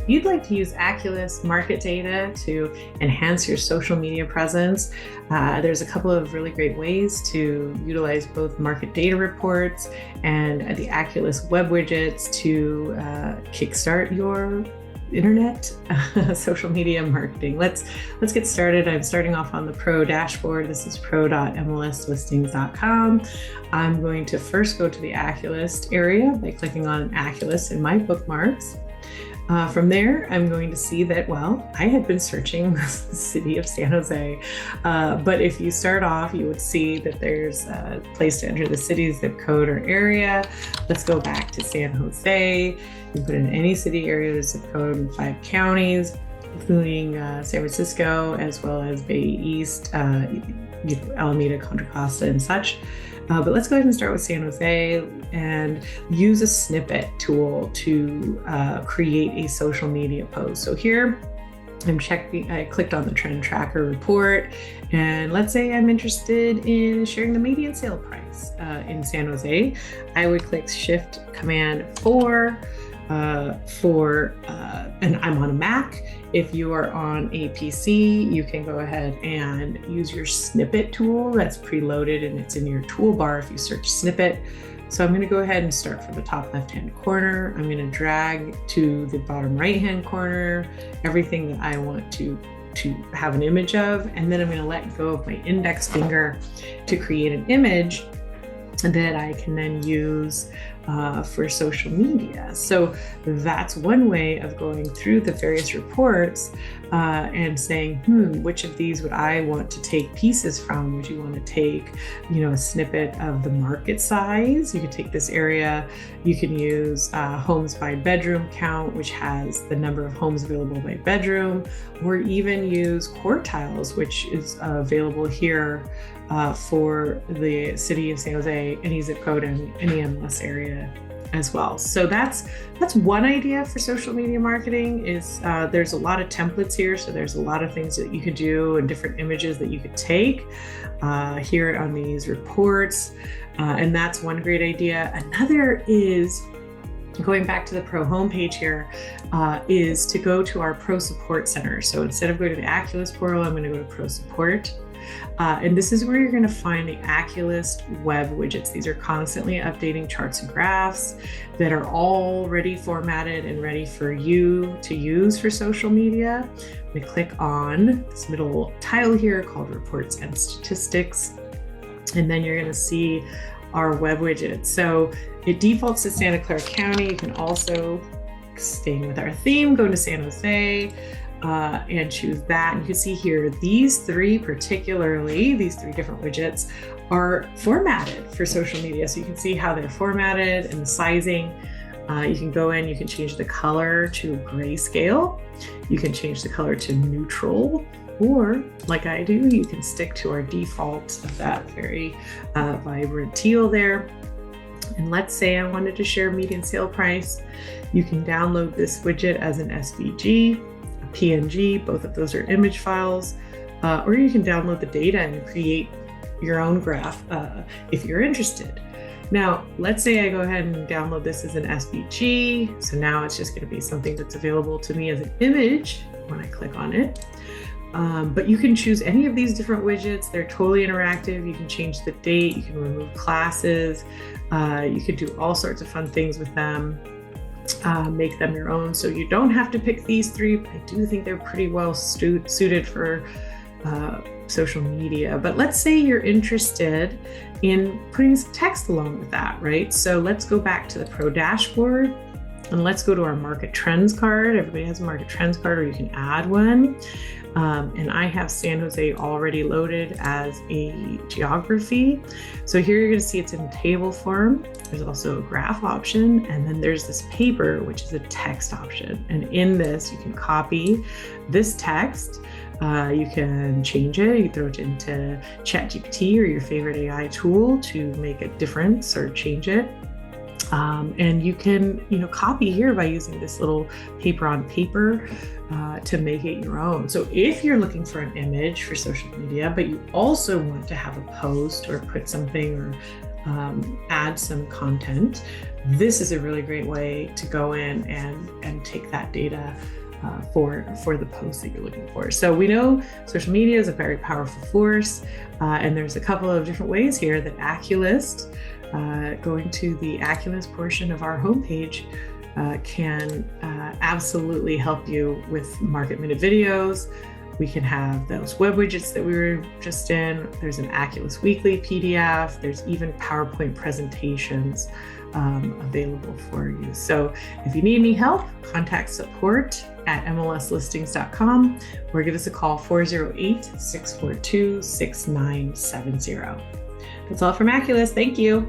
you'd like to use Aculist market data to enhance your social media presence, there's a couple of really great ways to utilize both market data reports and the Aculist web widgets to kickstart your internet social media marketing. Let's get started. I'm starting off on the Pro dashboard. This is pro.mlslistings.com. I'm going to first go to the Aculist area by clicking on Aculist in my bookmarks. From there, I'm going to see that, well, I had been searching the city of San Jose, but if you start off, you would see that there's a place to enter the city's zip code or area. Let's go back to San Jose. You can put in any city, area, zip code in 5 counties, including San Francisco, as well as Bay East, Alameda, Contra Costa, and such. But let's go ahead and start with San Jose and use a snippet tool to create a social media post. So here I clicked on the trend tracker report, and let's say I'm interested in sharing the median sale price in San Jose. I would click Shift Command 4 and I'm on a Mac. If you are on a PC, you can go ahead and use your snippet tool that's preloaded and it's in your toolbar if you search snippet. So I'm going to go ahead and start from the top left-hand corner. I'm going to drag to the bottom right-hand corner everything that I want to have an image of, and then I'm going to let go of my index finger to create an image that I can then use for social media. So that's one way of going through the various reports and saying, which of these would I want to take pieces from? Would you want to take, a snippet of the market size? You could take this area. You can use homes by bedroom count, which has the number of homes available by bedroom, or even use quartiles, which is available here for the city of San Jose, any zip code, and any MLS area as well. So that's one idea for social media marketing. Is there's a lot of templates here, so there's a lot of things that you could do and different images that you could take here on these reports, and that's one great idea. Another is, going back to the Pro homepage here, is to go to our Pro Support Center. So instead of going to the Aculist portal, I'm going to go to Pro Support. And this is where you're going to find the Aculist web widgets. These are constantly updating charts and graphs that are already formatted and ready for you to use for social media. I'm going to click on this middle tile here called Reports and Statistics, and then you're going to see our web widgets. So it defaults to Santa Clara County. You can also, staying with our theme, go to San Jose, and choose that. And you can see here, these three different widgets are formatted for social media. So you can see how they're formatted and the sizing. You can go in, you can change the color to grayscale. You can change the color to neutral, or like I do, you can stick to our default of that very vibrant teal there. And let's say I wanted to share median sale price. You can download this widget as an SVG, PNG, both of those are image files, or you can download the data and create your own graph if you're interested. Now, let's say I go ahead and download this as an SVG. So now it's just going to be something that's available to me as an image when I click on it. But you can choose any of these different widgets. They're totally interactive. You can change the date, you can remove classes, you could do all sorts of fun things with them. Make them your own. So you don't have to pick these three, but I do think they're pretty well suited for social media. But let's say you're interested in putting some text along with that, right? So let's go back to the Pro dashboard and let's go to our market trends card. Everybody has a market trends card, or you can add one. And I have San Jose already loaded as a geography. So here you're going to see it's in table form. There's also a graph option, and then there's this paper, which is a text option. And in this, you can copy this text. You can change it. You throw it into ChatGPT or your favorite AI tool to make a difference or change it. And you can, copy here by using this little paper on paper to make it your own. So if you're looking for an image for social media, but you also want to have a post or put something or add some content, this is a really great way to go in and take that data for the posts that you're looking for. So we know social media is a very powerful force, and there's a couple of different ways here that Aculist, going to the Aculist portion of our homepage, can absolutely help you with market minute videos. We can have those web widgets that we were just in. There's an Aculist weekly PDF. There's even PowerPoint presentations available for you. So if you need any help, contact support@mlslistings.com or give us a call 408-642-6970. That's all from Aculist. Thank you.